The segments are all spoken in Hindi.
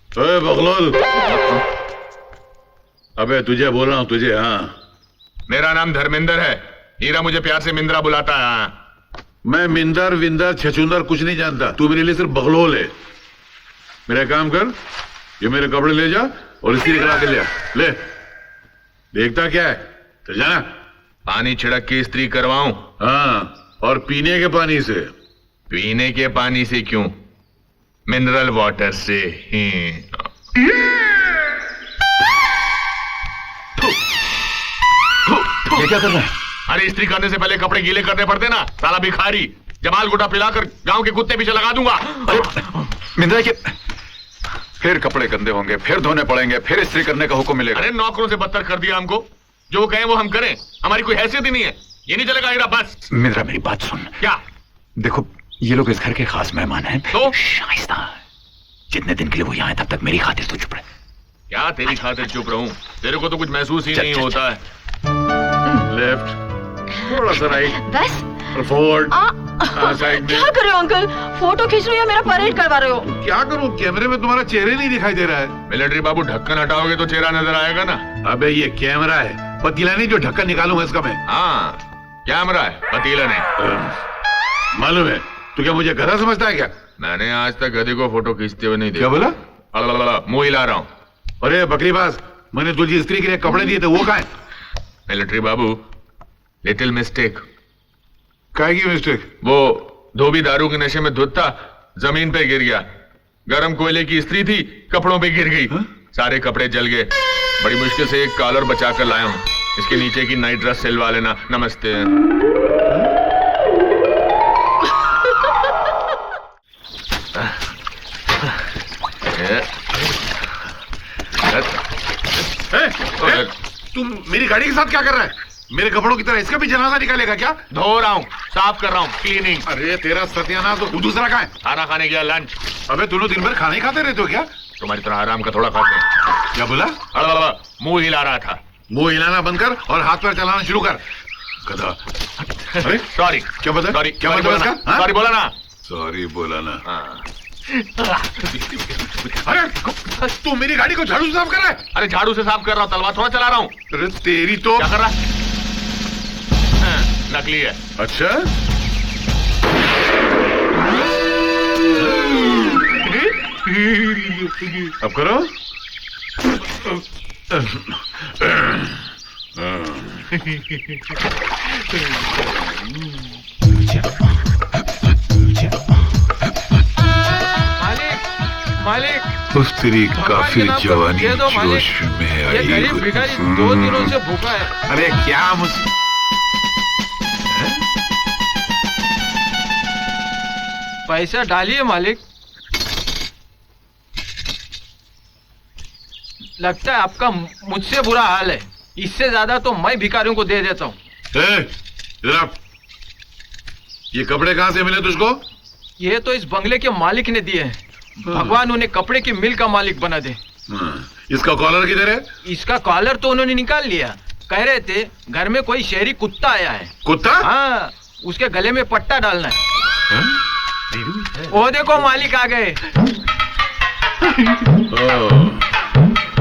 ओए बगलोल, अबे तुझे बोल रहा हूं तुझे। हाँ, मेरा नाम धर्मेंद्र है। हीरा मुझे प्यार से मिंद्रा बुलाता है। हाँ। मैं मिंदर विंदर छछुंदर कुछ नहीं जानता। तू मेरे लिए सिर्फ बगलोल है। मेरा काम कर, ये मेरे कपड़े ले जा और इस्त्री करा के ले आ। ले, देखता क्या है, चल जाना। पानी छिड़क के इस्त्री करवाऊं? हाँ, और पीने के पानी से। पीने के पानी से क्यों? मिनरल वाटर से। ये क्या कर रहा है? अरे इस्त्री करने से पहले कपड़े गीले करने पड़ते ना, साला भिखारी। जमाल गुटा पिलाकर गांव के कुत्ते पीछे लगा दूंगा। मिंद्रा के फिर कपड़े गंदे होंगे, फिर धोने पड़ेंगे, फिर इस्त्री करने का हुक्म मिलेगा। अरे नौकरों से बदतर कर दिया हमको। जो कहें वो हम करें, हमारी कोई हैसियत ही नहीं है। ये नहीं चलेगा हीरा, बस। मिंद्रा मेरी बात सुन। क्या? देखो, ये लोग इस घर के खास मेहमान हैं। तो शाइस्ता, जितने दिन के लिए वो यहाँ है तब तक मेरी खातिर तो चुप रहे। क्या तेरी खातिर चुप रहूं? तेरे को तो कुछ महसूस ही नहीं होता है। लेफ्ट, थोड़ा सा राइट, बस फॉरवर्ड, साइड में। क्या कर रहे हो अंकल? फोटो खींच रहे हो या मेरा परेड करवा रहे हो? क्या करूं, कैमरे में तुम्हारा चेहरे नहीं दिखाई दे रहा है। मिलिट्री बाबू, ढक्कन हटाओगे तो चेहरा नजर आएगा ना। अबे ये कैमरा है, पतीला नहीं जो ढक्कन निकालूंगा इसका मैं। हाँ, कैमरा है, पतीला नहीं। मालूम है, तू क्या मुझे गधा समझता है क्या? मैंने आज तक गधे को फोटो खींचते हुए नहीं क्या देखा। बोला? मुंह हिला रहा हूँ। अरे बकरीबाज, मैंने तुझे स्त्री के लिए कपड़े दिए थे, वो कहाँ है? मिलिट्री बाबू, लिटिल मिस्टेक। क्या की मिस्टेक? वो धोबी दारू के नशे में धुत था, जमीन पे गिर गया। गरम कोयले की इस्त्री थी, कपड़ों पे गिर गई। सारे कपड़े जल गए। बड़ी मुश्किल से एक कॉलर बचाकर लाया हूँ। इसके नीचे की नाइट ड्रेस सिलवा लेना। नमस्ते। तुम मेरी गाड़ी के साथ क्या कर रहा है? मेरे कपड़ों की तरह इसका भी जनाजा निकालेगा क्या? धो रहा हूँ, साफ कर रहा हूँ, क्लीनिंग। अरे तेरा सत्यानाश, तो दूसरा कहाँ है? खाना खाने गया, लंच। अबे दोनों दिन भर खाना ही खाते रहते हो क्या? तुम्हारी तरह आराम का थोड़ा खाते हैं। क्या बोला? मुंह हिला रहा था। मुंह हिलाना बंद कर और हाथ पैर चलाना शुरू कर, गधा। अरे सॉरी। क्या बता? सॉरी, क्या सॉरी मतलब बोला इसका? ना। सॉरी बोला ना। सॉरी बोला ना। हाँ। अरे तू मेरी गाड़ी को झाड़ू से साफ कर रहा है? अरे झाड़ू से साफ कर रहा हूँ, तलवार थोड़ा चला रहा हूँ। अरे तेरी तो। क्या कर रहा है? नकली है। अच्छा, अब करो। मालिक, उस तेरी काफिर जवानी दे दो मालिक। जोश में ये आई। गरीब भिखारी 2 दिनों से भूखा है। अरे क्या पैसा डालिए मालिक। लगता है आपका मुझसे बुरा हाल है। इससे ज्यादा तो मैं भिखारियों को दे देता हूँ। इधर आ। ये कपड़े कहाँ से मिले तुझको? ये तो इस बंगले के मालिक ने दिए हैं। भगवान उन्हें कपड़े की मिल का मालिक बना दे। इसका कॉलर किधर है? इसका कॉलर तो उन्होंने निकाल लिया। कह रहे थे घर में कोई शहरी कुत्ता आया है। कुत्ता? हाँ, उसके गले में पट्टा डालना है। वो देखो मालिक आ गए।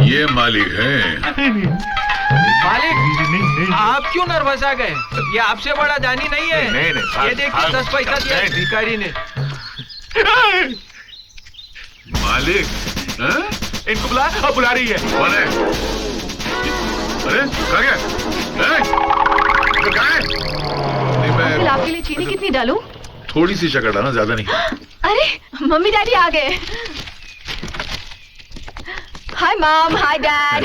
ये मालिक है। मालिक, आप क्यों नर्वस आ गए? ये आपसे बड़ा दानी नहीं है। नहीं, ये देखिए 10 पैसा दिया भिखारी ने। मालिक? इनको बुला रही है। कौन है? अरे कहाँ गया? कहाँ है? अंकल, आपके लिए चीनी कितनी डालूं? थोड़ी सी शक्कर डालना, ज्यादा नहीं। अरे मम्मी डैडी आ गए। Hi mom, hi dad.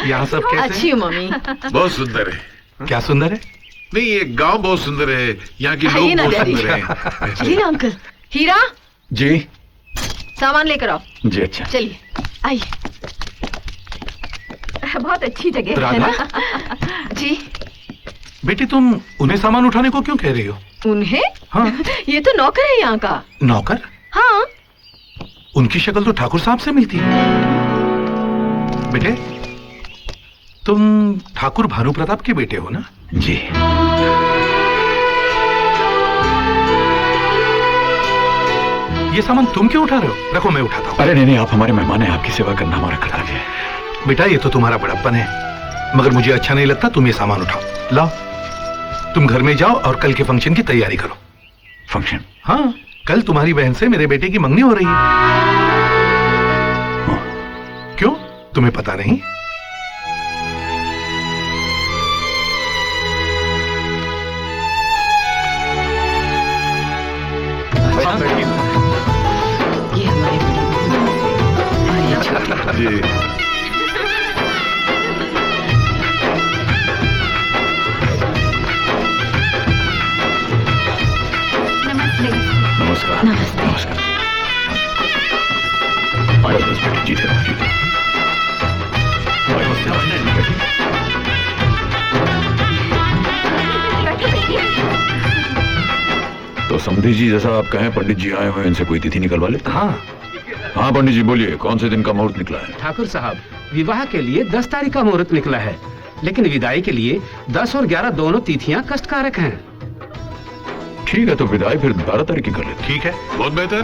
यहाँ सब कैसे? अच्छी हूँ मम्मी। बहुत सुंदर है। क्या सुंदर है? नहीं, ये गांव बहुत सुंदर है, यहाँ के आइए लोग ना बहुत डैडी। सुंदर हैं। चलिए ना अंकल। हीरा, जी सामान लेकर आओ। जी, अच्छा। चलिए आइए। बहुत अच्छी जगह है ना? जी। बेटी, तुम उन्हें सामान उठाने को क्यों कह रही हो? उन्हें? हाँ। ये तो नौकर है यहाँ का। नौकर? हाँ। उनकी शक्ल तो ठाकुर साहब से मिलती है। बेटे, तुम ठाकुर भानु प्रताप के बेटे हो ना? जी। ये सामान तुम क्यों उठा रहे हो? रखो, मैं उठाता हूँ। अरे नहीं, आप हमारे मेहमान हैं, आपकी सेवा करना हमारा कर्तव्य है। बेटा, ये तो तुम्हारा बड़प्पन है, मगर मुझे अच्छा नहीं लगता। तुम ये सामान उठाओ, लाओ। तुम घर में जाओ और कल के फंक्शन की तैयारी करो। फंक्शन? हाँ, कल तुम्हारी बहन से मेरे बेटे की मंगनी हो रही है। क्यों, तुम्हें पता नहीं? ये हमारी बड़ी बहू और ये छोटी। जी नमस्कार। नमस्ते। नमस्कार। आइए बस बेटी, जीते रहो, जीते रहो। तो समधी जी, जैसा आप कहें, पंडित जी आए हुए, इनसे कोई तिथि निकलवा लेते? हाँ हाँ पंडित जी, बोलिए, कौन से दिन का मुहूर्त निकला है? ठाकुर साहब, विवाह के लिए 10 तारीख का मुहूर्त निकला है, लेकिन विदाई के लिए 10 और 11 दोनों तिथियां कष्टकारक हैं। ठीक है, तो विदाई फिर 12 तारीख की कर लेते। ठीक है, बहुत बेहतर।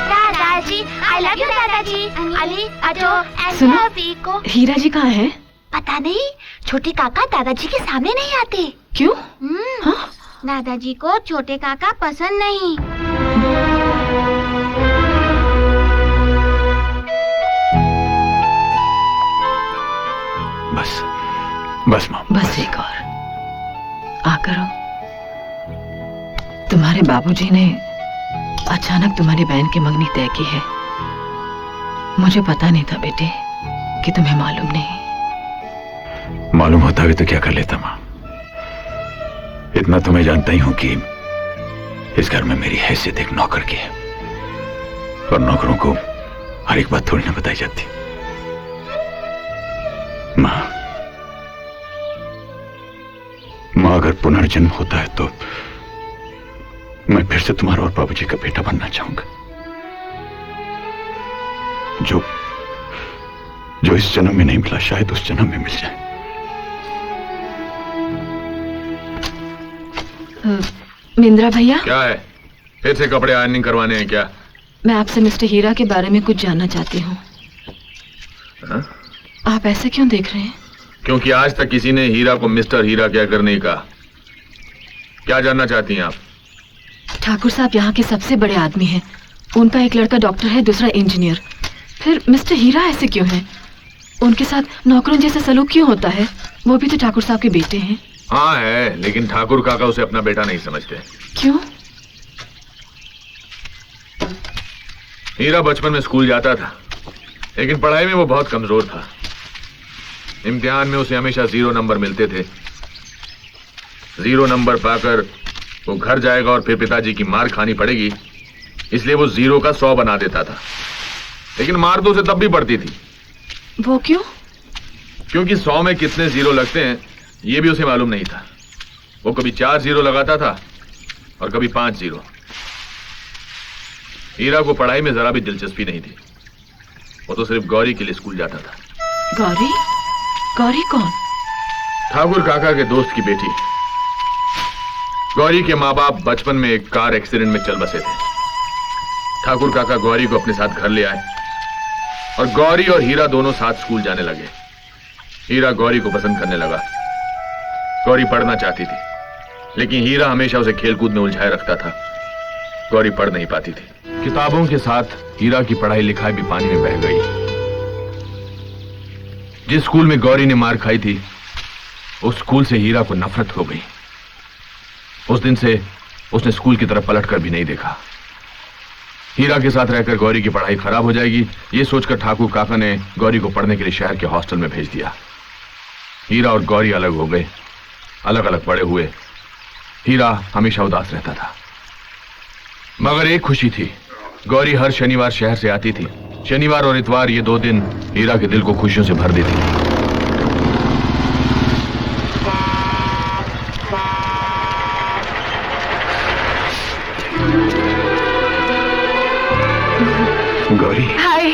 दादाजी, आई लव यू दादाजी। अली अजो सुनो। ऐसा को हीरा जी कहाँ है? पता नहीं, छोटे काका दादाजी के सामने नहीं आते। क्यों? हाँ? दादाजी को छोटे काका पसंद नहीं। बस बस माँ, बस एक और आ करो। तुम्हारे बाबूजी ने अचानक तुम्हारी बहन की मंगनी तय की है। मुझे पता नहीं था बेटे कि तुम्हें मालूम नहीं। मालूम होता भी तो क्या कर लेता माँ। इतना तो मैं जानता ही हूं कि इस घर में मेरी हैसियत एक नौकर की है, और नौकरों को हर एक बात थोड़ी ना बताई जाती। माँ, अगर पुनर्जन्म होता है तो मैं फिर से तुम्हारा और बाबूजी का बेटा बनना चाहूंगा। जो इस जन्म में नहीं मिला, शायद उस जन्म में मिल जाए। मिंद्रा भैया, क्या है? फिर से कपड़े आयरनिंग करवाने हैं क्या? मैं आपसे मिस्टर हीरा के बारे में कुछ जानना चाहती हूँ। हाँ? आप ऐसे क्यों देख रहे हैं? क्योंकि आज तक किसी ने हीरा को मिस्टर हीरा कहकर नहीं कहा। क्या जानना चाहती हैं आप? ठाकुर साहब यहाँ के सबसे बड़े आदमी हैं। उनका एक लड़का डॉक्टर है, दूसरा इंजीनियर। फिर मिस्टर हीरा ऐसे क्यों हैं? उनके साथ नौकरों जैसा सलूक क्यों होता है? वो भी तो ठाकुर साहब के बेटे हैं। हाँ है, लेकिन ठाकुर काका उसे अपना बेटा नहीं समझते। क्यों? हीरा बचपन में स्कूल जाता था, लेकिन पढ़ाई में वो बहुत कमजोर था। इम्तिहान में उसे हमेशा 0 नंबर मिलते थे। 0 नंबर पाकर वो घर जाएगा और फिर पिताजी की मार खानी पड़ेगी, इसलिए वो 0 का 100 बना देता था। लेकिन मार तो उसे तब भी पड़ती थी। वो क्यों? क्योंकि 100 में कितने 0 लगते हैं ये भी उसे मालूम नहीं था। वो कभी 4 0 लगाता था और कभी 5 0। हीरा को पढ़ाई में जरा भी दिलचस्पी नहीं थी। वो तो सिर्फ गौरी के लिए स्कूल जाता था। गौरी? गौरी कौन? ठाकुर काका के दोस्त की बेटी। गौरी के माँ बाप बचपन में एक कार एक्सीडेंट में चल बसे थे। ठाकुर काका गौरी को अपने साथ घर ले आए और गौरी और हीरा दोनों साथ स्कूल जाने लगे। हीरा गौरी को पसंद करने लगा। गौरी पढ़ना चाहती थी, लेकिन हीरा हमेशा उसे खेलकूद में उलझाए रखता था। गौरी पढ़ नहीं पाती थी। किताबों के साथ हीरा की पढ़ाई लिखाई भी पानी में बह गई। जिस स्कूल में गौरी ने मार खाई थी, उस स्कूल से हीरा को नफरत हो गई। उस दिन से उसने स्कूल की तरफ पलटकर भी नहीं देखा। हीरा के साथ रहकर गौरी की पढ़ाई खराब हो जाएगी, ये सोचकर ठाकुर काका ने गौरी को पढ़ने के लिए शहर के हॉस्टल में भेज दिया। हीरा और गौरी अलग हो गए, अलग अलग बड़े हुए। हीरा हमेशा उदास रहता था, मगर एक खुशी थी। गौरी हर शनिवार शहर से आती थी। शनिवार और इतवार, ये 2 दिन हीरा के दिल को खुशियों से भर देती थी। गौरी हाय।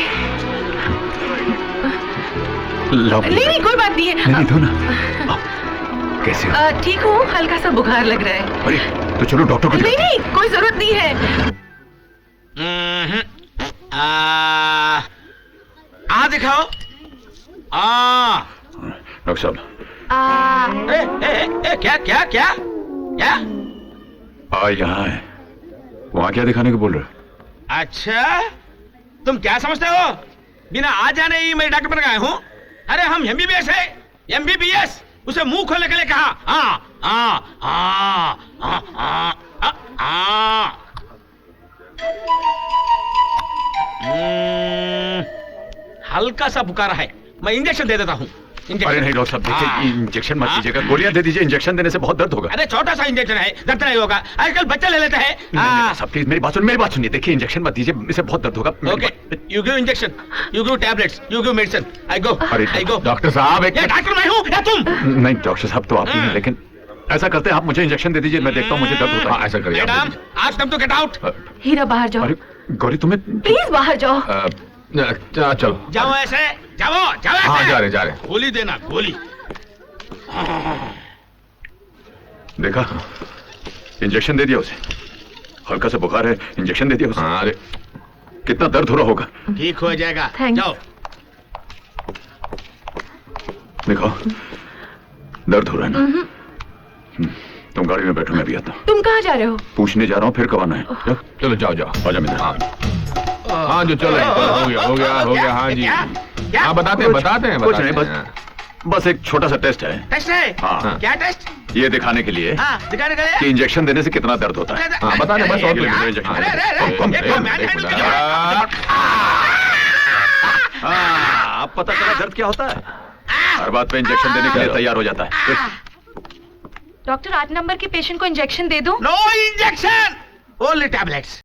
लाओ नहीं नहीं कोई बात नहीं है। नहीं दो ना। आओ, कैसे हो? ठीक हूँ, हल्का सा बुखार लग रहा है। अरे तो चलो डॉक्टर को नहीं दिखाते हैं। नहीं कोई जरूरत नहीं है। दिखाओ। डॉक्टर साहब क्या क्या क्या क्या? यहाँ है। वहाँ क्या दिखाने को बोल रहे हो? अच्छा, तुम क्या समझते हो? बिना आ जाने ही मैं डॉक्टर बन गया हूँ। अरे हम एमबीबीएस है, एमबीबीएस। उसे मुंह खोलने के लिए कहा। हल्का सा बुखार है, मैं इंजेक्शन दे देता हूँ। अरे नहीं डॉक्टर साहब देखिए, इंजेक्शन मत दीजिएगा, गोलियां दे दीजिए। इंजेक्शन देने से बहुत दर्द होगा। अरे छोटा सा इंजेक्शन है, दर्द नहीं होगा। आजकल बच्चे ले लेते हैं। नहीं साहब प्लीज मेरी बात सुनिए। देखिए इंजेक्शन मत दीजिए, इससे बहुत दर्द होगा। Okay, you give injection, you give tablets, you give medicine. I go, I go. Doctor साहब एक ये डॉक्टर मैं हूँ या तुम? नहीं डॉक्टर साहब तो आप ही हैं, लेकिन ऐसा करते हैं आप मुझे इंजेक्शन दे दीजिए, मैं देखता हूँ मुझे दर्द होता है। ऐसा करिए आप मैडम, दे दीजिए। आज तुम तो गेट आउट। हीरा बाहर जाओ, अरे गौरी तुम्हें प्लीज बाहर जाओ। चलो जाओ ऐसे, जाओ जाओ ऐसे। हाँ जा रहे गोली देना, गोली। देखा, इंजेक्शन दे दिया उसे। हल्का सा बुखार है, इंजेक्शन दे दिया उसे। हाँ अरे कितना दर्द हो रहा होगा। ठीक हो जाएगा, Thanks. जाओ। देखो दर्द हो रहा है ना। तुम गाड़ी में बैठो, मैं भी आता हूँ। तुम कहाँ जा रहे हो? पूछने जा रहा हूँ फिर कब आना है? जाओ। चलो जाओ जाओ। आजा मित्र। हाँ जो चलो हो गया हाँ जी। क्या? हाँ बताते हैं कुछ नहीं, हैं। बस एक छोटा सा टेस्ट है। टेस्ट है? हाँ। क्या टेस्ट? ये दिखाने के लिए हाँ, दिखाने के कि लिए। इंजेक्शन देने से कितना दर्द होता है। हाँ बता दें बस और कोई नहीं। इंजेक्शन। अरे, अरे, अरे, एक एक मिनट। अब पता चला दर्द क्या होता है। हर बात पे इंजेक्शन देने के लिए तैयार हो जाता है। डॉक्टर 8 नंबर के पेशेंट को इंजेक्शन दे दूं? No injection, only tablets.